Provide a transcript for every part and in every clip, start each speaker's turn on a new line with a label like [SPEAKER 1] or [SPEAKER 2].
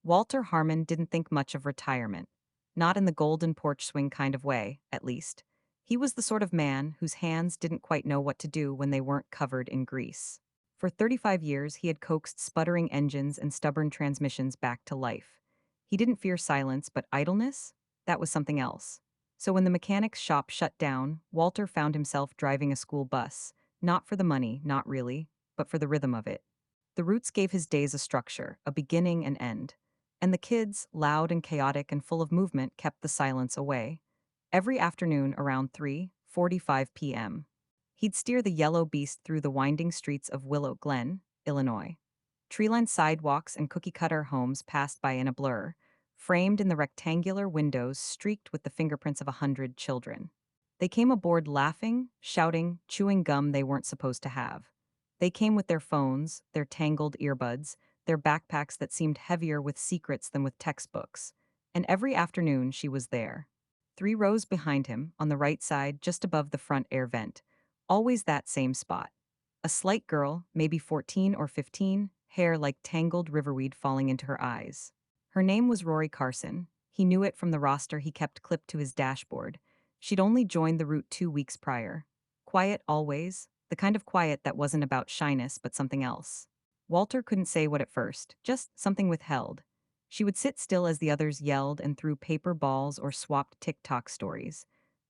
[SPEAKER 1] Walter Harmon didn't think much of retirement. Not in the golden porch swing kind of way, at least. He was the sort of man whose hands didn't quite know what to do when they weren't covered in grease. For 35 years, he had coaxed sputtering engines and stubborn transmissions back to life. He didn't fear silence, but idleness? That was something else. So when the mechanic's shop shut down, Walter found himself driving a school bus, not for the money, not really, but for the rhythm of it. The routes gave his days a structure, a beginning and end. And the kids, loud and chaotic and full of movement, kept the silence away. Every afternoon around 3:45 p.m., he'd steer the yellow beast through the winding streets of Willow Glen, Illinois. Tree-lined sidewalks and cookie-cutter homes passed by in a blur, framed in the rectangular windows streaked with the fingerprints of 100 children. They came aboard laughing, shouting, chewing gum they weren't supposed to have. They came with their phones, their tangled earbuds, their backpacks that seemed heavier with secrets than with textbooks. And every afternoon she was there. 3 rows behind him, on the right side, just above the front air vent. Always that same spot. A slight girl, maybe 14 or 15, hair like tangled riverweed falling into her eyes. Her name was Rory Carson. He knew it from the roster he kept clipped to his dashboard. She'd only joined the route 2 weeks prior. Quiet always, the kind of quiet that wasn't about shyness but something else. Walter couldn't say what at first, just something withheld. She would sit still as the others yelled and threw paper balls or swapped TikTok stories.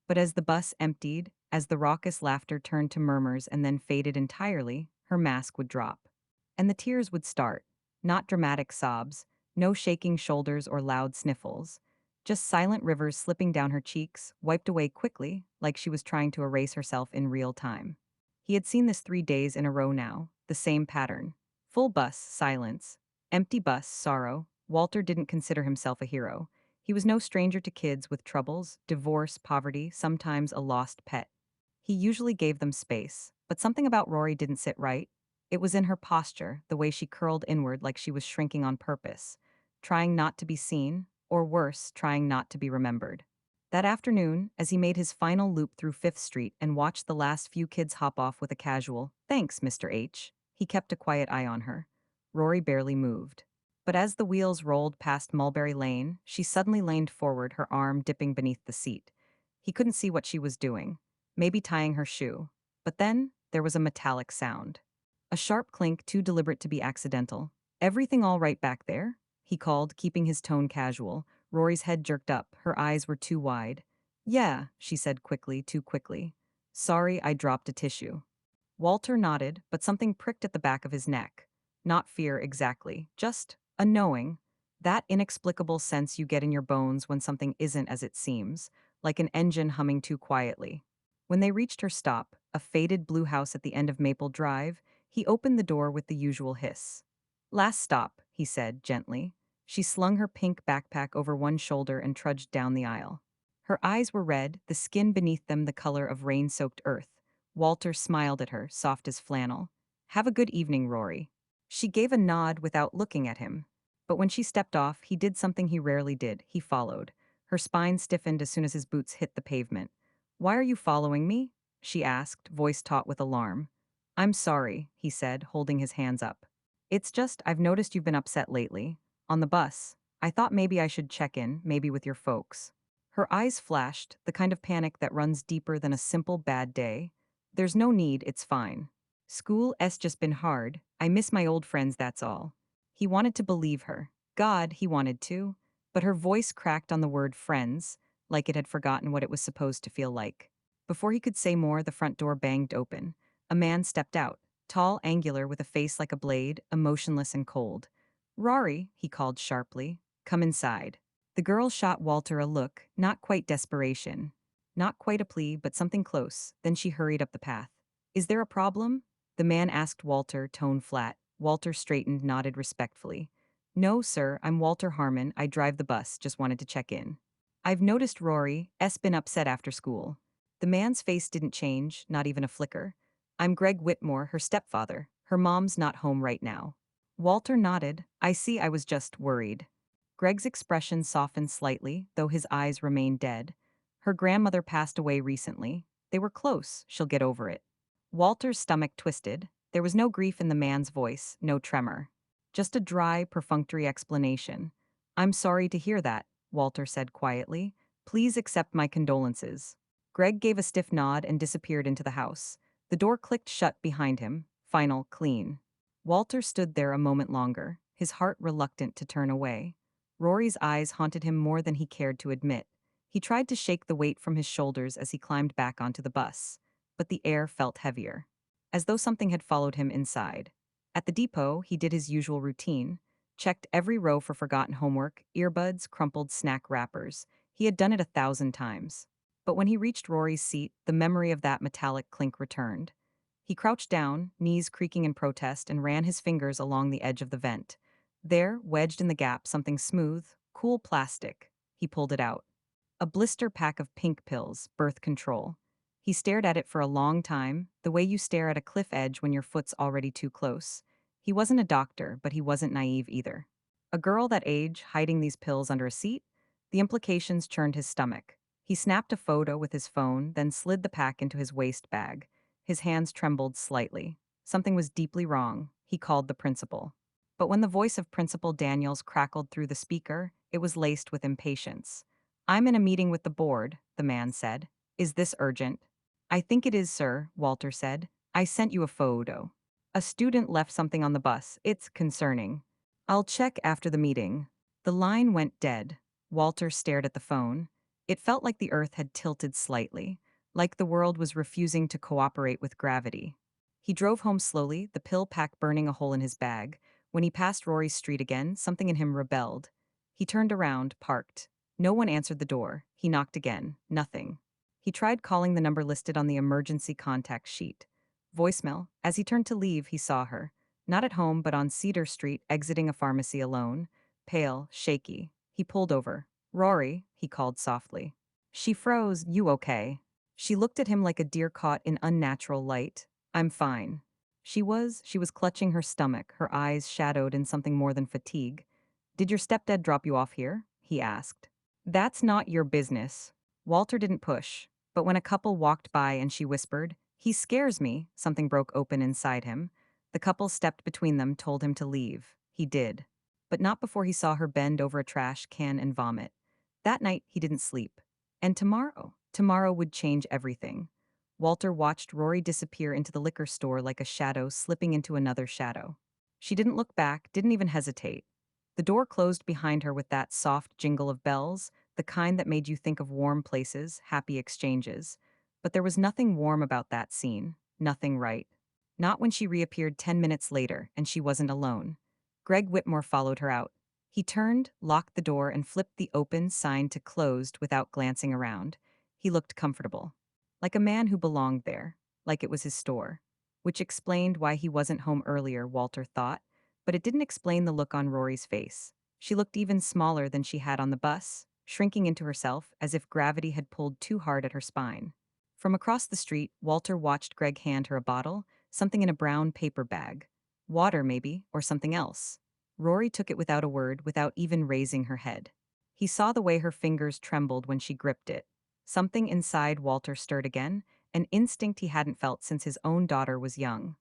[SPEAKER 1] But as the bus emptied, as the raucous laughter turned to murmurs and then faded entirely, her mask would drop. And the tears would start. Not dramatic sobs, no shaking shoulders or loud sniffles. Just silent rivers slipping down her cheeks, wiped away quickly, like she was trying to erase herself in real time. He had seen this 3 days in a row now, the same pattern. Full bus, silence. Empty bus, sorrow. Walter didn't consider himself a hero. He was no stranger to kids with troubles, divorce, poverty, sometimes a lost pet. He usually gave them space, but something about Rory didn't sit right. It was in her posture, the way she curled inward like she was shrinking on purpose, trying not to be seen, or worse, trying not to be remembered. That afternoon, as he made his final loop through Fifth Street and watched the last few kids hop off with a casual, "Thanks, Mr. H," he kept a quiet eye on her. Rory barely moved. But as the wheels rolled past Mulberry Lane, she suddenly leaned forward, her arm dipping beneath the seat. He couldn't see what she was doing, maybe tying her shoe. But then, there was a metallic sound. A sharp clink too deliberate to be accidental. "Everything all right back there?" he called, keeping his tone casual. Rory's head jerked up, her eyes were too wide. "Yeah," she said quickly, too quickly. "Sorry, I dropped a tissue." Walter nodded, but something pricked at the back of his neck. Not fear exactly, just a knowing. That inexplicable sense you get in your bones when something isn't as it seems, like an engine humming too quietly. When they reached her stop, a faded blue house at the end of Maple Drive, he opened the door with the usual hiss. "Last stop," he said, gently. She slung her pink backpack over one shoulder and trudged down the aisle. Her eyes were red, the skin beneath them the color of rain-soaked earth. Walter smiled at her, soft as flannel. "Have a good evening, Rory." She gave a nod without looking at him. But when she stepped off, he did something he rarely did. He followed. Her spine stiffened as soon as his boots hit the pavement. "Why are you following me?" she asked, voice taut with alarm. "I'm sorry," he said, holding his hands up. "It's just, I've noticed you've been upset lately. On the bus. I thought maybe I should check in, maybe with your folks." Her eyes flashed, the kind of panic that runs deeper than a simple bad day. "There's no need, it's fine. School's just been hard. I miss my old friends, that's all." He wanted to believe her. God, he wanted to. But her voice cracked on the word friends, like it had forgotten what it was supposed to feel like. Before he could say more, the front door banged open. A man stepped out, tall, angular, with a face like a blade, emotionless and cold. "Rory," he called sharply, "come inside." The girl shot Walter a look, not quite desperation. Not quite a plea, but something close. Then she hurried up the path. "Is there a problem?" The man asked Walter, tone flat. Walter straightened, nodded respectfully. "No, sir, I'm Walter Harmon. I drive the bus, just wanted to check in." "I've noticed Rory's been upset after school." The man's face didn't change, not even a flicker. "I'm Greg Whitmore, her stepfather. Her mom's not home right now." Walter nodded. "I see, I was just worried." Greg's expression softened slightly, though his eyes remained dead. "Her grandmother passed away recently. They were close, she'll get over it." Walter's stomach twisted. There was no grief in the man's voice, no tremor. Just a dry, perfunctory explanation. I'm sorry to hear that, Walter said quietly. Please accept my condolences. Greg gave a stiff nod and disappeared into the house. The door clicked shut behind him. Final clean. Walter stood there a moment longer, his heart reluctant to turn away. Rory's eyes haunted him more than he cared to admit. He tried to shake the weight from his shoulders as he climbed back onto the bus, but the air felt heavier, as though something had followed him inside. At the depot, he did his usual routine, checked every row for forgotten homework, earbuds, crumpled snack wrappers. He had done it 1,000 times. But when he reached Rory's seat, the memory of that metallic clink returned. He crouched down, knees creaking in protest, and ran his fingers along the edge of the vent. There, wedged in the gap, something smooth, cool plastic. He pulled it out. A blister pack of pink pills, birth control. He stared at it for a long time, the way you stare at a cliff edge when your foot's already too close. He wasn't a doctor, but he wasn't naive either. A girl that age, hiding these pills under a seat? The implications churned his stomach. He snapped a photo with his phone, then slid the pack into his waist bag. His hands trembled slightly. Something was deeply wrong. He called the principal. But when the voice of Principal Daniels crackled through the speaker, it was laced with impatience. I'm in a meeting with the board, the man said. Is this urgent? I think it is, sir, Walter said. I sent you a photo. A student left something on the bus. It's concerning. I'll check after the meeting. The line went dead. Walter stared at the phone. It felt like the earth had tilted slightly, like the world was refusing to cooperate with gravity. He drove home slowly, the pill pack burning a hole in his bag. When he passed Rory's street again, something in him rebelled. He turned around, parked. No one answered the door. He knocked again. Nothing. He tried calling the number listed on the emergency contact sheet. Voicemail. As he turned to leave, he saw her. Not at home, but on Cedar Street, exiting a pharmacy alone. Pale, shaky. He pulled over. Rory, he called softly. She froze. You okay? She looked at him like a deer caught in unnatural light. I'm fine. She was clutching her stomach, her eyes shadowed in something more than fatigue. Did your stepdad drop you off here? He asked. That's not your business. Walter didn't push, but when a couple walked by and she whispered, he scares me, something broke open inside him. The couple stepped between them, told him to leave. He did. But not before he saw her bend over a trash can and vomit. That night, he didn't sleep. And tomorrow would change everything. Walter watched Rory disappear into the liquor store like a shadow slipping into another shadow. She didn't look back, didn't even hesitate. The door closed behind her with that soft jingle of bells, the kind that made you think of warm places, happy exchanges. But there was nothing warm about that scene, nothing right. Not when she reappeared 10 minutes later and she wasn't alone. Greg Whitmore followed her out. He turned, locked the door, and flipped the open sign to closed without glancing around. He looked comfortable. Like a man who belonged there, like it was his store. Which explained why he wasn't home earlier, Walter thought, but it didn't explain the look on Rory's face. She looked even smaller than she had on the bus, shrinking into herself as if gravity had pulled too hard at her spine. From across the street, Walter watched Greg hand her a bottle, something in a brown paper bag. Water, maybe, or something else. Rory took it without a word, without even raising her head. He saw the way her fingers trembled when she gripped it. Something inside Walter stirred again, an instinct he hadn't felt since his own daughter was young.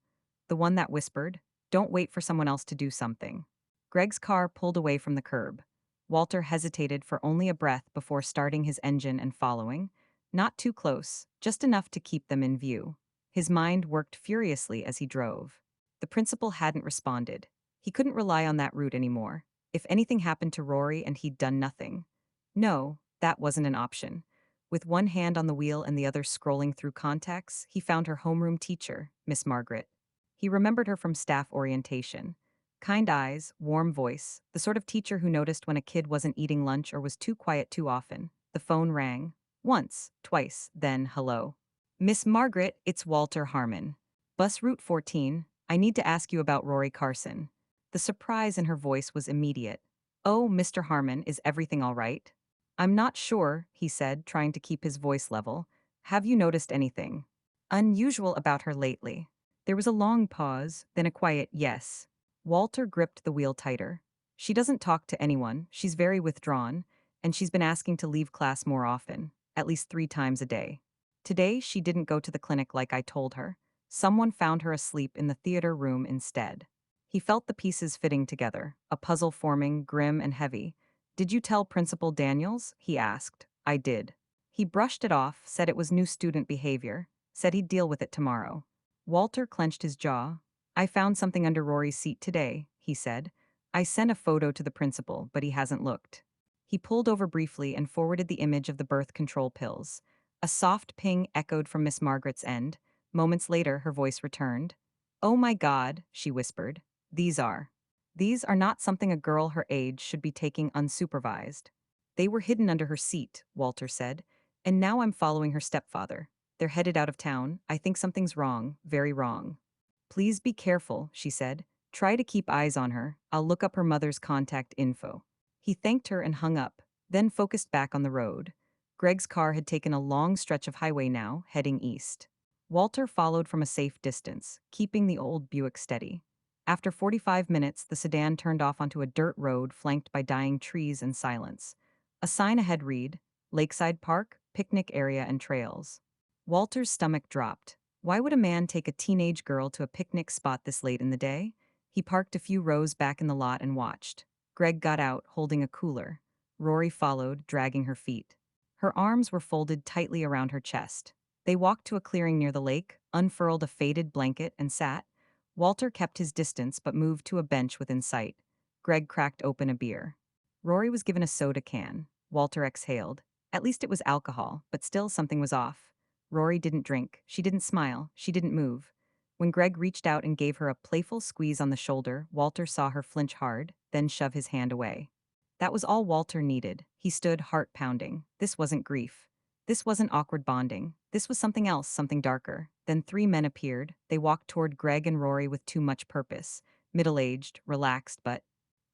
[SPEAKER 1] The one that whispered, don't wait for someone else to do something. Greg's car pulled away from the curb. Walter hesitated for only a breath before starting his engine and following. Not too close, just enough to keep them in view. His mind worked furiously as he drove. The principal hadn't responded. He couldn't rely on that route anymore. If anything happened to Rory and he'd done nothing. No, that wasn't an option. With one hand on the wheel and the other scrolling through contacts, he found her homeroom teacher, Miss Margaret. He remembered her from staff orientation. Kind eyes, warm voice, the sort of teacher who noticed when a kid wasn't eating lunch or was too quiet too often. The phone rang. Once, twice, then hello. Miss Margaret, it's Walter Harmon. Bus Route 14, I need to ask you about Rory Carson. The surprise in her voice was immediate. Oh, Mr. Harmon, is everything all right? I'm not sure, he said, trying to keep his voice level. Have you noticed anything unusual about her lately? There was a long pause, then a quiet yes. Walter gripped the wheel tighter. She doesn't talk to anyone, she's very withdrawn, and she's been asking to leave class more often, at least 3 times a day. Today, she didn't go to the clinic like I told her. Someone found her asleep in the theater room instead. He felt the pieces fitting together, a puzzle forming, grim and heavy. Did you tell Principal Daniels? He asked. I did. He brushed it off, said it was new student behavior, said he'd deal with it tomorrow. Walter clenched his jaw. I found something under Rory's seat today, he said. I sent a photo to the principal, but he hasn't looked. He pulled over briefly and forwarded the image of the birth control pills. A soft ping echoed from Miss Margaret's end. Moments later, her voice returned. Oh my God, she whispered. These are. These are not something a girl her age should be taking unsupervised. They were hidden under her seat, Walter said, and now I'm following her stepfather. They're headed out of town. I think something's wrong, very wrong. Please be careful, she said. Try to keep eyes on her. I'll look up her mother's contact info. He thanked her and hung up, then focused back on the road. Greg's car had taken a long stretch of highway now, heading east. Walter followed from a safe distance, keeping the old Buick steady. After 45 minutes, the sedan turned off onto a dirt road flanked by dying trees and silence. A sign ahead read, Lakeside Park, picnic area and trails. Walter's stomach dropped. Why would a man take a teenage girl to a picnic spot this late in the day? He parked a few rows back in the lot and watched. Greg got out, holding a cooler. Rory followed, dragging her feet. Her arms were folded tightly around her chest. They walked to a clearing near the lake, unfurled a faded blanket, and sat. Walter kept his distance but moved to a bench within sight. Greg cracked open a beer. Rory was given a soda can. Walter exhaled. At least it was alcohol, but still something was off. Rory didn't drink. She didn't smile. She didn't move. When Greg reached out and gave her a playful squeeze on the shoulder, Walter saw her flinch hard, then shove his hand away. That was all Walter needed. He stood, heart pounding. This wasn't grief. This wasn't awkward bonding. This was something else, something darker. Then three men appeared. They walked toward Greg and Rory with too much purpose. Middle-aged, relaxed, but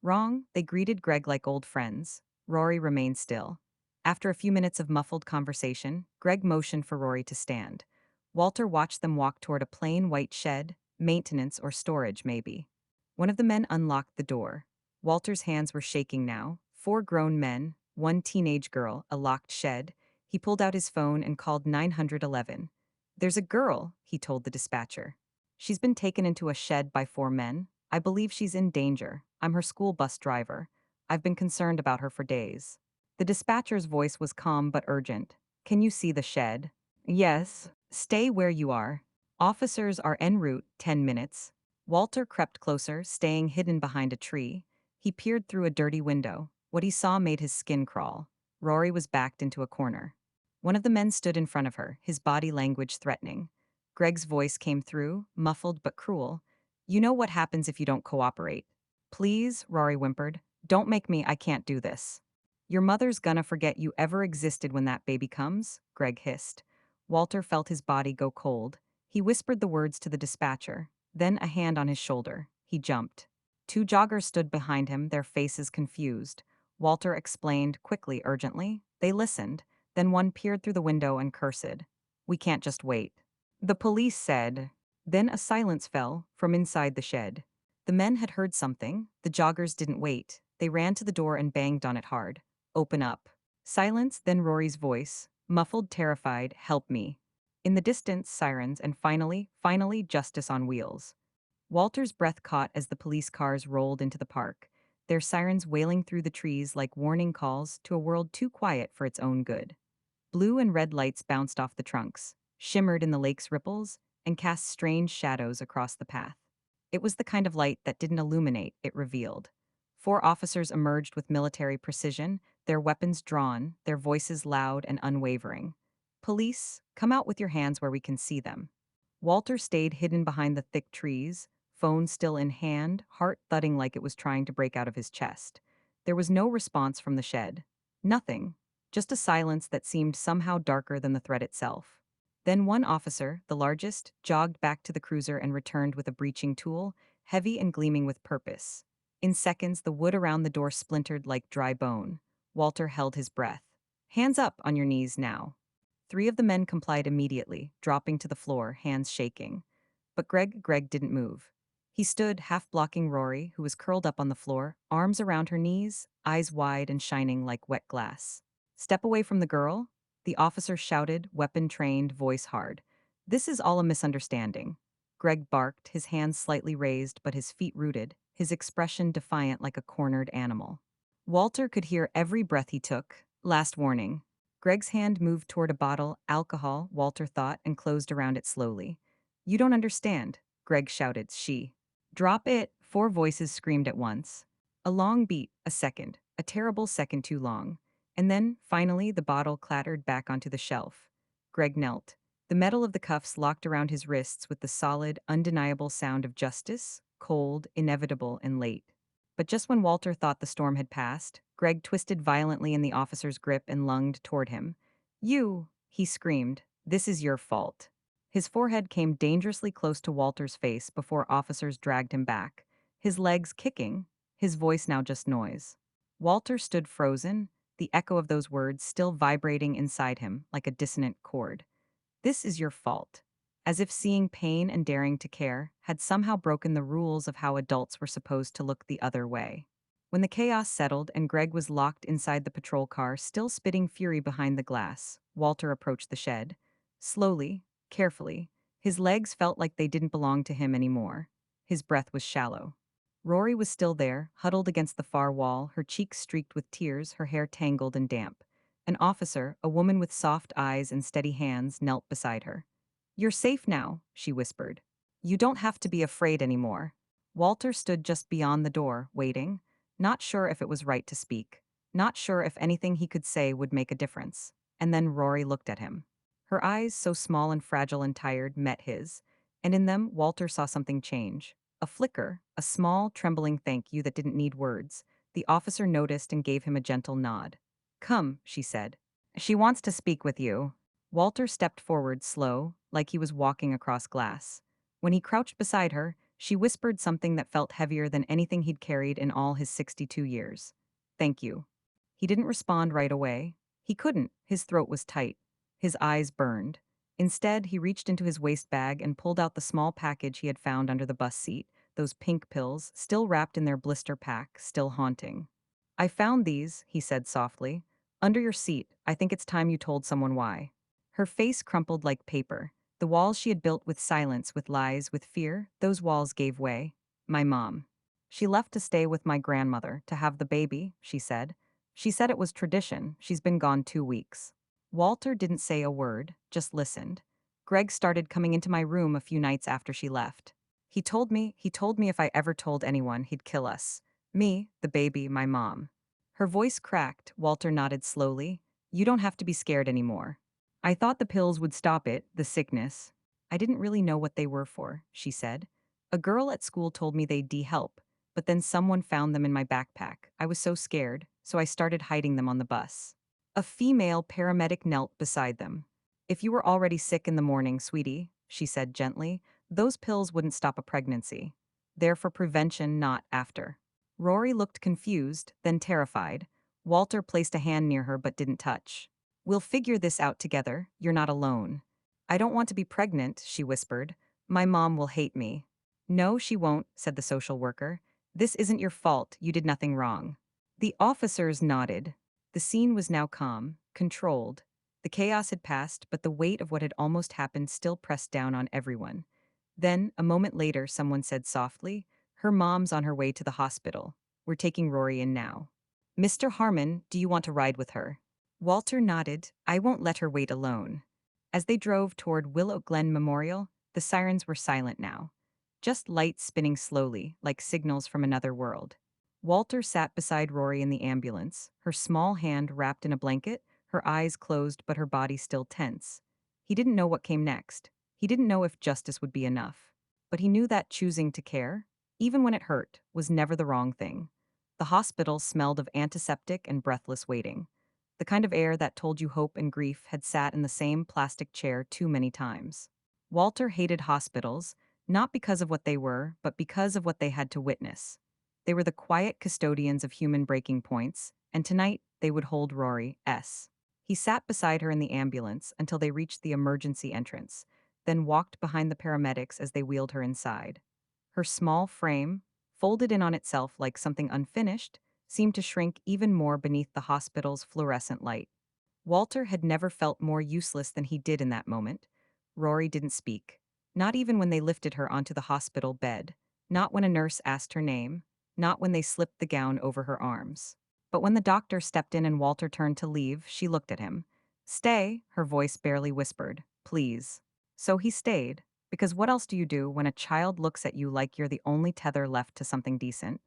[SPEAKER 1] wrong. They greeted Greg like old friends. Rory remained still. After a few minutes of muffled conversation, Greg motioned for Rory to stand. Walter watched them walk toward a plain white shed, maintenance or storage maybe. One of the men unlocked the door. Walter's hands were shaking now. Four grown men, one teenage girl, a locked shed. He pulled out his phone and called 911. There's a girl, he told the dispatcher. She's been taken into a shed by four men. I believe she's in danger. I'm her school bus driver. I've been concerned about her for days. The dispatcher's voice was calm but urgent. Can you see the shed? Yes. Stay where you are. Officers are en route, 10 minutes. Walter crept closer, staying hidden behind a tree. He peered through a dirty window. What he saw made his skin crawl. Rory was backed into a corner. One of the men stood in front of her, his body language threatening. Greg's voice came through, muffled but cruel. You know what happens if you don't cooperate. Please, Rory whimpered. Don't make me, I can't do this. Your mother's gonna forget you ever existed when that baby comes, Greg hissed. Walter felt his body go cold. He whispered the words to the dispatcher, then a hand on his shoulder. He jumped. Two joggers stood behind him, their faces confused. Walter explained quickly, urgently. They listened. Then one peered through the window and cursed. We can't just wait. The police said. Then a silence fell from inside the shed. The men had heard something. The joggers didn't wait. They ran to the door and banged on it hard. Open up. Silence, then Rory's voice. Muffled, terrified, help me. In the distance, sirens, and finally, justice on wheels. Walter's breath caught as the police cars rolled into the park, their sirens wailing through the trees like warning calls to a world too quiet for its own good. Blue and red lights bounced off the trunks, shimmered in the lake's ripples, and cast strange shadows across the path. It was the kind of light that didn't illuminate, it revealed. Four officers emerged with military precision, their weapons drawn, their voices loud and unwavering. Police, come out with your hands where we can see them. Walter stayed hidden behind the thick trees, phone still in hand, heart thudding like it was trying to break out of his chest. There was no response from the shed. Nothing. Just a silence that seemed somehow darker than the threat itself. Then one officer, the largest, jogged back to the cruiser and returned with a breaching tool, heavy and gleaming with purpose. In seconds, the wood around the door splintered like dry bone. Walter held his breath. Hands up on your knees now. Three of the men complied immediately, dropping to the floor, hands shaking. But Greg didn't move. He stood, half blocking Rory, who was curled up on the floor, arms around her knees, eyes wide and shining like wet glass. Step away from the girl, the officer shouted, weapon-trained, voice hard. This is all a misunderstanding. Greg barked, his hands slightly raised but his feet rooted, his expression defiant like a cornered animal. Walter could hear every breath he took. Last warning. Greg's hand moved toward a bottle, alcohol, Walter thought, and closed around it slowly. You don't understand, Greg shouted, she. Drop it, four voices screamed at once. A long beat, a second, a terrible second too long. And then, finally, the bottle clattered back onto the shelf. Greg knelt. The metal of the cuffs locked around his wrists with the solid, undeniable sound of justice, cold, inevitable, and late. But just when Walter thought the storm had passed, Greg twisted violently in the officer's grip and lunged toward him. You, he screamed, this is your fault. His forehead came dangerously close to Walter's face before officers dragged him back, his legs kicking, his voice now just noise. Walter stood frozen, the echo of those words still vibrating inside him like a dissonant chord. This is your fault. As if seeing pain and daring to care had somehow broken the rules of how adults were supposed to look the other way. When the chaos settled and Greg was locked inside the patrol car, still spitting fury behind the glass, Walter approached the shed. Slowly, carefully, his legs felt like they didn't belong to him anymore. His breath was shallow. Rory was still there, huddled against the far wall, her cheeks streaked with tears, her hair tangled and damp. An officer, a woman with soft eyes and steady hands, knelt beside her. You're safe now, she whispered. You don't have to be afraid anymore. Walter stood just beyond the door, waiting, not sure if it was right to speak, not sure if anything he could say would make a difference. And then Rory looked at him. Her eyes, so small and fragile and tired, met his, and in them Walter saw something change. A flicker, a small, trembling thank you that didn't need words. The officer noticed and gave him a gentle nod. Come, she said. She wants to speak with you. Walter stepped forward slow, like he was walking across glass. When he crouched beside her, she whispered something that felt heavier than anything he'd carried in all his 62 years. Thank you. He didn't respond right away. He couldn't, his throat was tight. His eyes burned. Instead, he reached into his waist bag and pulled out the small package he had found under the bus seat, those pink pills, still wrapped in their blister pack, still haunting. I found these, he said softly. Under your seat, I think it's time you told someone why. Her face crumpled like paper. The walls she had built with silence, with lies, with fear, those walls gave way. My mom. She left to stay with my grandmother, to have the baby, she said. She said it was tradition. She's been gone 2 weeks. Walter didn't say a word, just listened. Greg started coming into my room a few nights after she left. He told me if I ever told anyone, he'd kill us. Me, the baby, my mom. Her voice cracked. Walter nodded slowly. You don't have to be scared anymore. I thought the pills would stop it, the sickness. I didn't really know what they were for, she said. A girl at school told me they'd help, but then someone found them in my backpack. I was so scared, so I started hiding them on the bus. A female paramedic knelt beside them. If you were already sick in the morning, sweetie, she said gently, those pills wouldn't stop a pregnancy. They're for prevention, not after. Rory looked confused, then terrified. Walter placed a hand near her but didn't touch. We'll figure this out together. You're not alone. I don't want to be pregnant, she whispered. My mom will hate me. No, she won't, said the social worker. This isn't your fault. You did nothing wrong. The officers nodded. The scene was now calm, controlled. The chaos had passed, but the weight of what had almost happened still pressed down on everyone. Then, a moment later, someone said softly, her mom's on her way to the hospital. We're taking Rory in now. Mr. Harmon, do you want to ride with her? Walter nodded. I won't let her wait alone. As they drove toward Willow Glen Memorial, the sirens were silent now. Just lights spinning slowly, like signals from another world. Walter sat beside Rory in the ambulance, her small hand wrapped in a blanket, her eyes closed but her body still tense. He didn't know what came next. He didn't know if justice would be enough. But he knew that choosing to care, even when it hurt, was never the wrong thing. The hospital smelled of antiseptic and breathless waiting. The kind of air that told you hope and grief had sat in the same plastic chair too many times. Walter hated hospitals, not because of what they were, but because of what they had to witness. They were the quiet custodians of human breaking points, and tonight they would hold Rory S. He sat beside her in the ambulance until they reached the emergency entrance, then walked behind the paramedics as they wheeled her inside. Her small frame, folded in on itself like something unfinished, seemed to shrink even more beneath the hospital's fluorescent light. Walter had never felt more useless than he did in that moment. Rory didn't speak. Not even when they lifted her onto the hospital bed. Not when a nurse asked her name. Not when they slipped the gown over her arms. But when the doctor stepped in and Walter turned to leave, she looked at him. Stay, her voice barely whispered. Please. So he stayed. Because what else do you do when a child looks at you like you're the only tether left to something decent?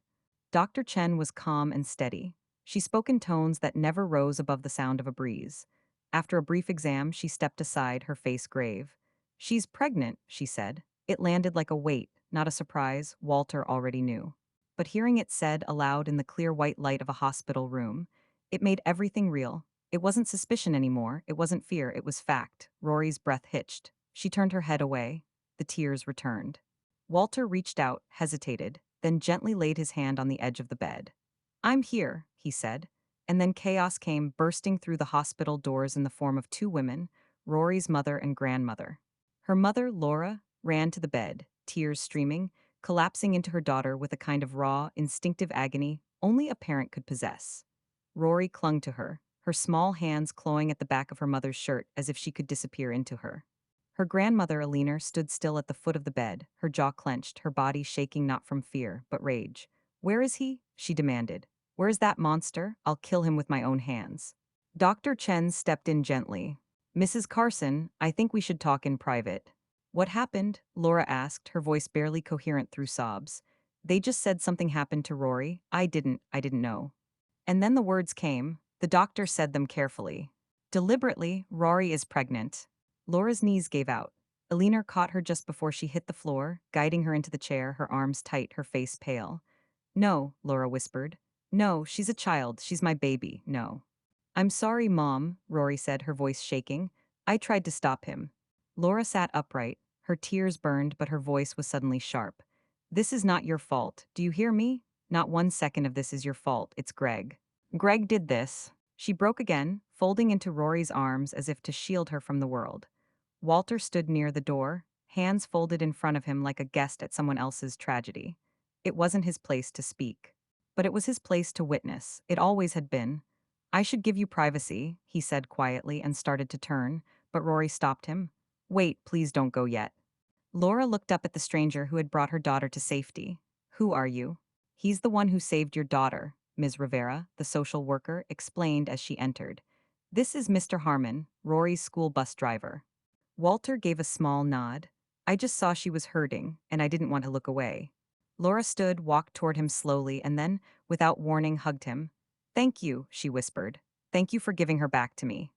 [SPEAKER 1] Dr. Chen was calm and steady. She spoke in tones that never rose above the sound of a breeze. After a brief exam, she stepped aside, her face grave. She's pregnant, she said. It landed like a weight, not a surprise, Walter already knew. But hearing it said aloud in the clear white light of a hospital room, it made everything real. It wasn't suspicion anymore, it wasn't fear, it was fact. Rory's breath hitched. She turned her head away. The tears returned. Walter reached out, hesitated, then gently laid his hand on the edge of the bed. I'm here, he said. And then chaos came bursting through the hospital doors in the form of two women, Rory's mother and grandmother. Her mother, Laura, ran to the bed, tears streaming, collapsing into her daughter with a kind of raw, instinctive agony only a parent could possess. Rory clung to her, her small hands clawing at the back of her mother's shirt as if she could disappear into her. Her grandmother, Alina, stood still at the foot of the bed, her jaw clenched, her body shaking not from fear, but rage. Where is he? She demanded. Where is that monster? I'll kill him with my own hands. Dr. Chen stepped in gently. Mrs. Carson, I think we should talk in private. What happened? Laura asked, her voice barely coherent through sobs. They just said something happened to Rory. I didn't know. And then the words came. The doctor said them carefully. Deliberately, Rory is pregnant. Laura's knees gave out. Alina caught her just before she hit the floor, guiding her into the chair, her arms tight, her face pale. No, Laura whispered. No, she's a child. She's my baby. No. I'm sorry, Mom, Rory said, her voice shaking. I tried to stop him. Laura sat upright. Her tears burned, but her voice was suddenly sharp. This is not your fault. Do you hear me? Not 1 second of this is your fault. It's Greg. Greg did this. She broke again, folding into Rory's arms as if to shield her from the world. Walter stood near the door, hands folded in front of him like a guest at someone else's tragedy. It wasn't his place to speak. But it was his place to witness. It always had been. I should give you privacy, he said quietly and started to turn, but Rory stopped him. Wait, please don't go yet. Laura looked up at the stranger who had brought her daughter to safety. Who are you? He's the one who saved your daughter, Ms. Rivera, the social worker, explained as she entered. This is Mr. Harmon, Rory's school bus driver. Walter gave a small nod. I just saw she was hurting, and I didn't want to look away. Laura stood, walked toward him slowly, and then, without warning, hugged him. Thank you, she whispered. Thank you for giving her back to me.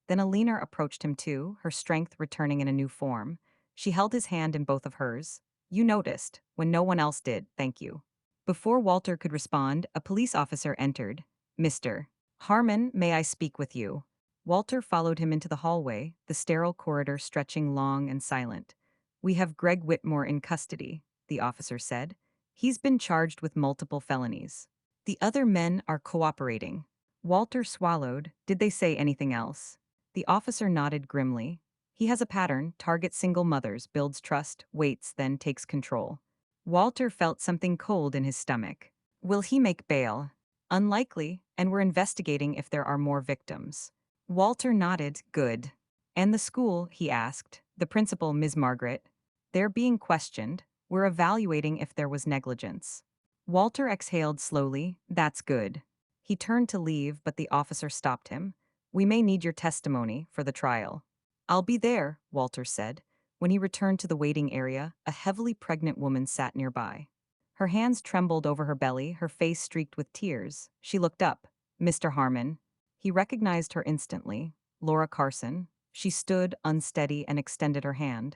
[SPEAKER 1] Then Alina approached him too, her strength returning in a new form. She held his hand in both of hers. You noticed, when no one else did, thank you. Before Walter could respond, a police officer entered. Mr. Harmon, may I speak with you? Walter followed him into the hallway, the sterile corridor stretching long and silent. We have Greg Whitmore in custody, the officer said. He's been charged with multiple felonies. The other men are cooperating. Walter swallowed. Did they say anything else? The officer nodded grimly. He has a pattern, targets single mothers, builds trust, waits, then takes control. Walter felt something cold in his stomach. Will he make bail? Unlikely, and we're investigating if there are more victims. Walter nodded, good. And the school, he asked, the principal, Ms. Margaret. They're being questioned. We're evaluating if there was negligence. Walter exhaled slowly, that's good. He turned to leave, but the officer stopped him. We may need your testimony for the trial. I'll be there, Walter said. When he returned to the waiting area, a heavily pregnant woman sat nearby. Her hands trembled over her belly, her face streaked with tears. She looked up. Mr. Harmon. He recognized her instantly. Laura Carson. She stood, unsteady, and extended her hand.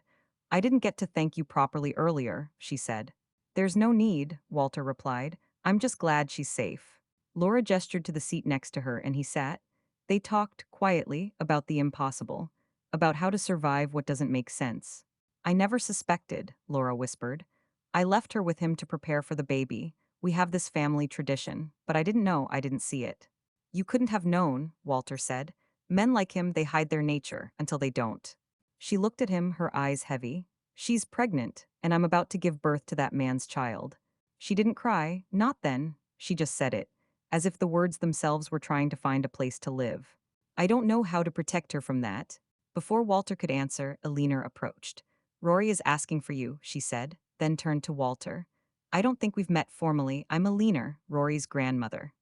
[SPEAKER 1] I didn't get to thank you properly earlier, she said. There's no need, Walter replied. I'm just glad she's safe. Laura gestured to the seat next to her and he sat. They talked, quietly, about the impossible. About how to survive what doesn't make sense. I never suspected, Laura whispered. I left her with him to prepare for the baby. We have this family tradition, but I didn't know I didn't see it. You couldn't have known, Walter said. Men like him, they hide their nature until they don't. She looked at him, her eyes heavy. She's pregnant, and I'm about to give birth to that man's child. She didn't cry, not then, she just said it, as if the words themselves were trying to find a place to live. I don't know how to protect her from that. Before Walter could answer, Alina approached. Rory is asking for you, she said, then turned to Walter. I don't think we've met formally. I'm Alina, Rory's grandmother.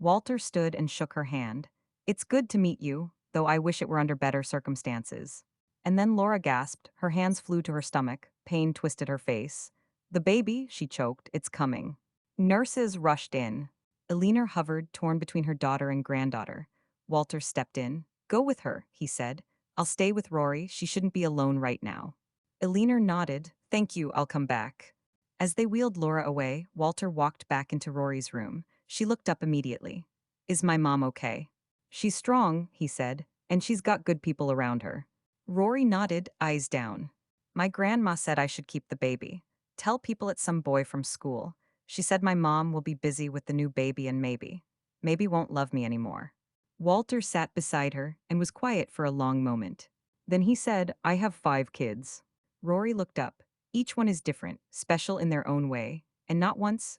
[SPEAKER 1] Walter stood and shook her hand. It's good to meet you, though I wish it were under better circumstances. And then Laura gasped, her hands flew to her stomach, pain twisted her face. The baby, she choked, it's coming. Nurses rushed in. Elena hovered, torn between her daughter and granddaughter. Walter stepped in. Go with her, he said. I'll stay with Rory, she shouldn't be alone right now. Elena nodded. Thank you, I'll come back. As they wheeled Laura away, Walter walked back into Rory's room. She looked up immediately. Is my mom okay? She's strong, he said, and she's got good people around her. Rory nodded, eyes down. My grandma said I should keep the baby. Tell people it's some boy from school. She said my mom will be busy with the new baby and maybe won't love me anymore. Walter sat beside her and was quiet for a long moment. Then he said, I have 5 kids. Rory looked up. Each one is different, special in their own way. And not once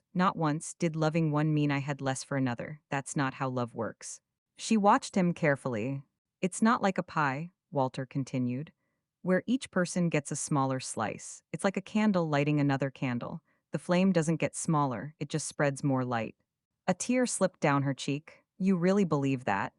[SPEAKER 1] did loving one mean I had less for another. That's not how love works. She watched him carefully. It's not like a pie, Walter continued, where each person gets a smaller slice. It's like a candle lighting another candle. The flame doesn't get smaller, it just spreads more light. A tear slipped down her cheek. You really believe that?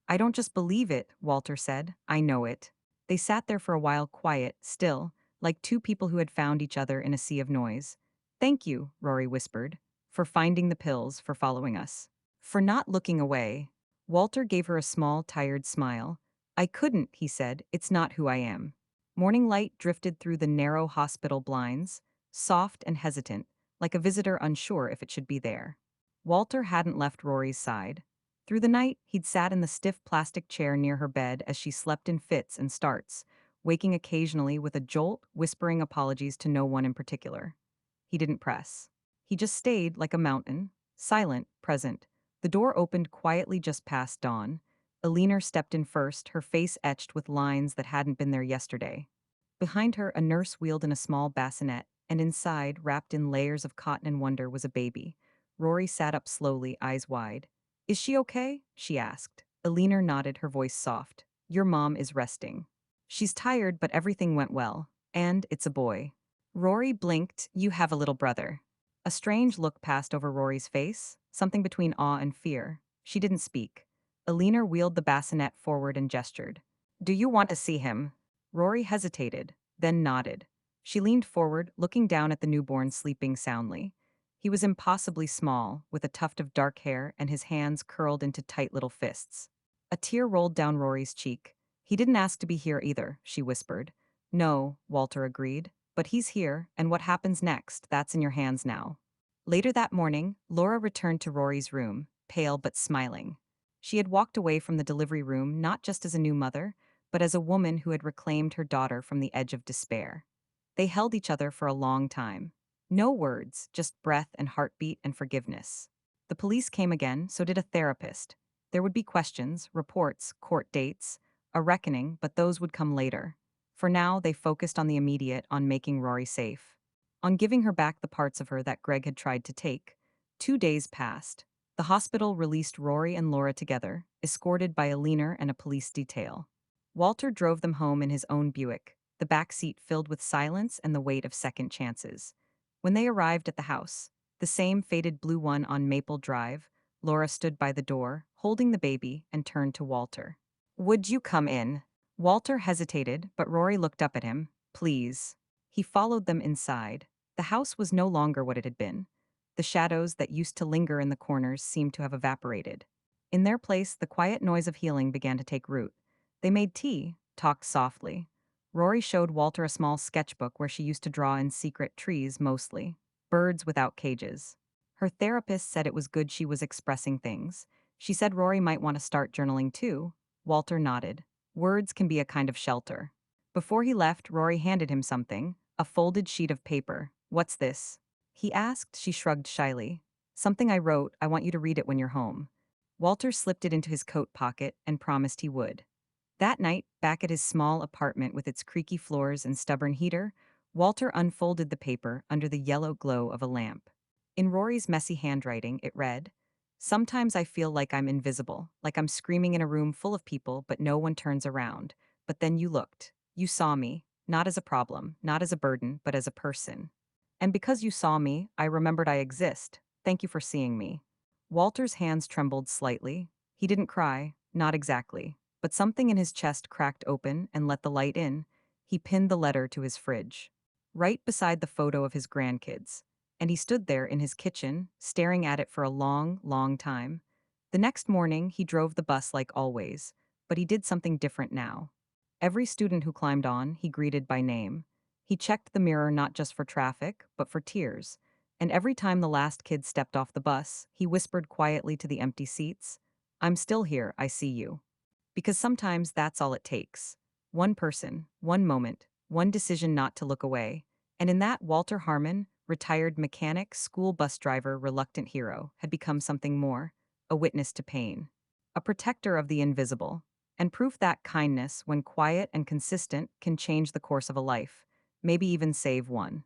[SPEAKER 1] I don't just believe it, Walter said. I know it. They sat there for a while quiet, still, like two people who had found each other in a sea of noise. Thank you, Rory whispered, for finding the pills, for following us. For not looking away. Walter gave her a small, tired smile. I couldn't, he said, it's not who I am. Morning light drifted through the narrow hospital blinds, soft and hesitant, like a visitor unsure if it should be there. Walter hadn't left Rory's side. Through the night, he'd sat in the stiff plastic chair near her bed as she slept in fits and starts, waking occasionally with a jolt, whispering apologies to no one in particular. He didn't press. He just stayed like a mountain, silent, present. The door opened quietly just past dawn. Elena stepped in first, her face etched with lines that hadn't been there yesterday. Behind her, a nurse wheeled in a small bassinet, and inside, wrapped in layers of cotton and wonder, was a baby. Rory sat up slowly, eyes wide. Is she okay? She asked. Elena nodded, her voice soft. Your mom is resting. She's tired, but everything went well. And it's a boy. Rory blinked. You have a little brother. A strange look passed over Rory's face, something between awe and fear. She didn't speak. Elena wheeled the bassinet forward and gestured. Do you want to see him? Rory hesitated, then nodded. She leaned forward, looking down at the newborn sleeping soundly. He was impossibly small, with a tuft of dark hair and his hands curled into tight little fists. A tear rolled down Rory's cheek. He didn't ask to be here either, she whispered. No, Walter agreed. But he's here, and what happens next, that's in your hands now. Later that morning, Laura returned to Rory's room, pale but smiling. She had walked away from the delivery room not just as a new mother, but as a woman who had reclaimed her daughter from the edge of despair. They held each other for a long time. No words, just breath and heartbeat and forgiveness. The police came again, so did a therapist. There would be questions, reports, court dates, a reckoning, but those would come later. For now, they focused on the immediate, on making Rory safe. On giving her back the parts of her that Greg had tried to take. 2 days passed. The hospital released Rory and Laura together, escorted by a leaner and a police detail. Walter drove them home in his own Buick, the back seat filled with silence and the weight of second chances. When they arrived at the house, the same faded blue one on Maple Drive, Laura stood by the door, holding the baby, and turned to Walter. Would you come in? Walter hesitated, but Rory looked up at him. Please. He followed them inside. The house was no longer what it had been. The shadows that used to linger in the corners seemed to have evaporated. In their place, the quiet noise of healing began to take root. They made tea, talked softly. Rory showed Walter a small sketchbook where she used to draw in secret, trees mostly, birds without cages. Her therapist said it was good she was expressing things. She said Rory might want to start journaling too. Walter nodded. Words can be a kind of shelter. Before he left, Rory handed him something, a folded sheet of paper. What's this? He asked. She shrugged shyly. Something I wrote. I want you to read it when you're home. Walter slipped it into his coat pocket and promised he would. That night, back at his small apartment with its creaky floors and stubborn heater, Walter unfolded the paper under the yellow glow of a lamp. In Rory's messy handwriting, it read, Sometimes I feel like I'm invisible, like I'm screaming in a room full of people, but no one turns around. But then you looked. You saw me, not as a problem, not as a burden, but as a person. And because you saw me, I remembered I exist. Thank you for seeing me. Walter's hands trembled slightly. He didn't cry, not exactly, but something in his chest cracked open and let the light in. He pinned the letter to his fridge, right beside the photo of his grandkids, and he stood there in his kitchen, staring at it for a long, long time. The next morning, he drove the bus like always, but he did something different now. Every student who climbed on, he greeted by name. He checked the mirror not just for traffic, but for tears. And every time the last kid stepped off the bus, he whispered quietly to the empty seats, "I'm still here, I see you." Because sometimes that's all it takes. One person, one moment, one decision not to look away. And in that, Walter Harmon, retired mechanic, school bus driver, reluctant hero, had become something more, a witness to pain, a protector of the invisible, and proof that kindness, when quiet and consistent, can change the course of a life, maybe even save one.